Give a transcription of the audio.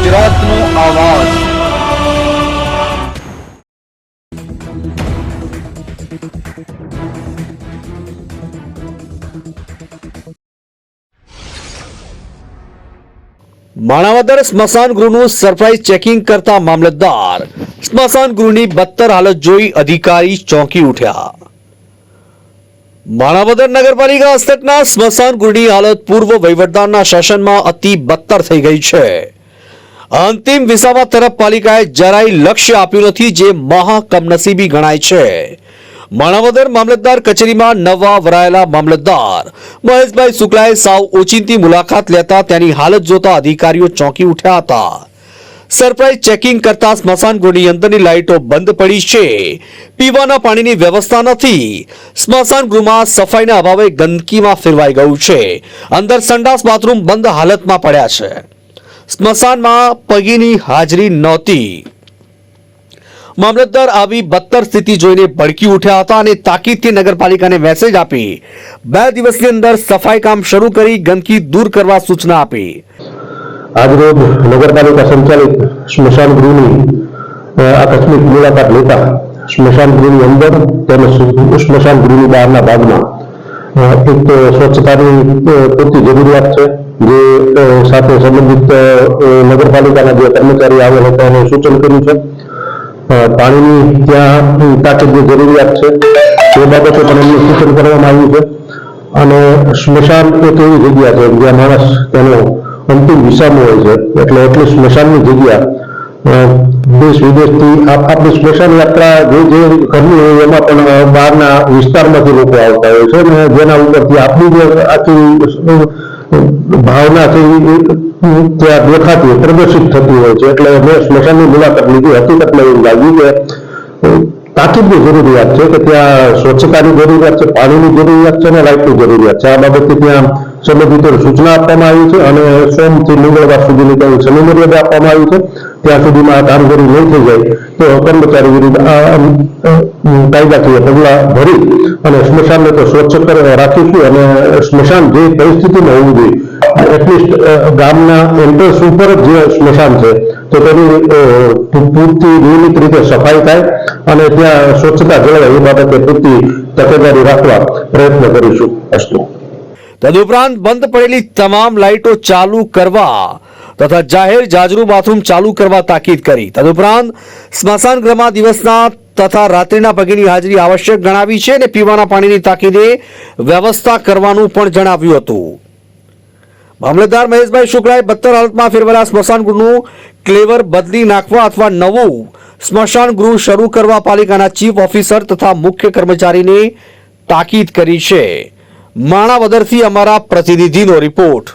ગુજરાતનો આવાજ। માણાવદર સ્મશાન ગૃહનું સરપ્રાઇઝ ચેકિંગ કરતા મામલતદાર સ્મશાન ગૃહની બદતર હાલત જોઈ અધિકારી ચોંકી ઉઠ્યા। માણાવદર નગરપાલિકા હસ્તકના સ્મશાન ગૃહની હાલત પૂર્વ વહીવટદારના શાસનમાં અતિ બદતર થઈ ગઈ છે। અંતિમ વિસામા તરફ પાલિકાએ જરાય લક્ષ્ય આપ્યું નથી, જે મહા કમનસીબી ગણાય છે। માણાવદર મામલતદાર કચેરીમાં નવા વરાયેલા મામલતદાર મહેશભાઈ શુક્લાએ સાવ ઓચિંતી મુલાકાત લેતા તેની હાલત જોતા અધિકારીઓ ચોંકી ઉઠ્યા હતા। સરપ્રાઇઝ ચેકિંગ કરતા સ્મશાન ગૃહની અંદરની લાઇટો બંધ પડી છે, પીવાના પાણીની વ્યવસ્થા નથી, સ્મશાન ગૃહમાં સફાઈના અભાવે ગંદકીમાં ફેરવાઈ ગયું છે, અંદર સંડાસ બાથરૂમ બંધ હાલતમાં પડ્યા છે, સ્મશાનમાં પગીની હાજરી નહોતી। મામલતદાર આવી બદતર સ્થિતિ જોઈને ભડકી ઉઠ્યા હતા અને તાકીદથી નગરપાલિકાને મેસેજ આપી 2 દિવસની અંદર સફાઈ કામ શરૂ કરી ગંદકી દૂર કરવા સૂચના આપી। આજરોજ નગરપાલિકા સંચાલિત સ્મશાન ગૃહની આકસ્મિક મુલાકાત લેતા સ્મશાન ગૃહની અંદર તેમજ સ્મશાન ગૃહની બહારના ભાગમાં એક તો સ્વચ્છતાની પૂરતી જરૂરિયાત છે, જે સાથે સંબંધિત નગરપાલિકાના જે કર્મચારી આવેલ હતા એને સૂચન કર્યું છે। પાણીની ત્યાં તાકીદની જરૂરિયાત છે, તે બાબતે પણ એમને સૂચન કરવામાં આવ્યું છે। અને સ્મશાન એક એવી જગ્યા છે જ્યાં માણસ તેનો અંતિમ વિસામો હોય છે, એટલે એટલી સ્મશાનની જગ્યા દેશ વિદેશથી આપણી સ્મશાન યાત્રા જે ઘરની હોય એમાં પણ બહારના વિસ્તારમાંથી લોકો આવતા હોય છે, અને જેના ઉપરથી આપણી જે આખી ભાવના છે ત્યાં દેખાતી હોય, પ્રદર્શિત થતી હોય છે। એટલે મેં સ્મશાનની મુલાકાત લીધી, હકીકતમાં એવું લાગ્યું કે તાકીદની જરૂરિયાત છે, કે ત્યાં સ્વચ્છતાની જરૂરિયાત છે, પાણીની જરૂરિયાત છે અને લાઇટની જરૂરિયાત છે। આ બાબતે ત્યાં સંબંધિતોને સૂચના આપવામાં આવી છે અને સોમથી મંગળવાર સુધીની કંઈ સમયમર્યાદા આપવામાં આવી છે। ત્યાં સુધીમાં આ કામગીરી નહીં થઈ જાય તો કર્મચારી વિરુદ્ધ કાયદાકીય પગલાં ભરી અને સ્મશાનને તો સ્વચ્છ રાખીશું અને સ્મશાન જે પરિસ્થિતિમાં હોવું જોઈએ, એટલીસ્ટ ગામના એન્ટ્રન્સ ઉપર જ જે સ્મશાન છે તો તેની પૂરતી નિયમિત રીતે સફાઈ થાય અને ત્યાં સ્વચ્છતા જળવાય એ બાબતે પૂરતી તકેદારી રાખવા પ્રયત્ન કરીશું। અસ્તુ। તદુપરાંત બંધ પડેલી તમામ લાઇટો ચાલુ કરવા તથા જાહેર જાજરૂ બાથરૂમ ચાલુ કરવા તાકીદ કરી। તદુપરાંત સ્મશાન ગૃહમાં દિવસના તથા રાત્રિના પગીની હાજરી આવશ્યક ગણાવી છે અને પીવાના પાણીની તાકીદે વ્યવસ્થા કરવાનું પણ જણાવ્યું હતું। મામલતદાર મહેશભાઈ શુક્લાએ બદતર હાલતમાં ફેરવાયેલા સ્મશાન ગૃહનું ક્લેવર બદલી નાખવા અથવા નવું સ્મશાન ગૃહ શરૂ કરવા પાલિકાના ચીફ ઓફિસર તથા મુખ્ય કર્મચારીને તાકીદ કરી છે। માણાવદરથી અમારા પ્રતિનિધિનો રિપોર્ટ।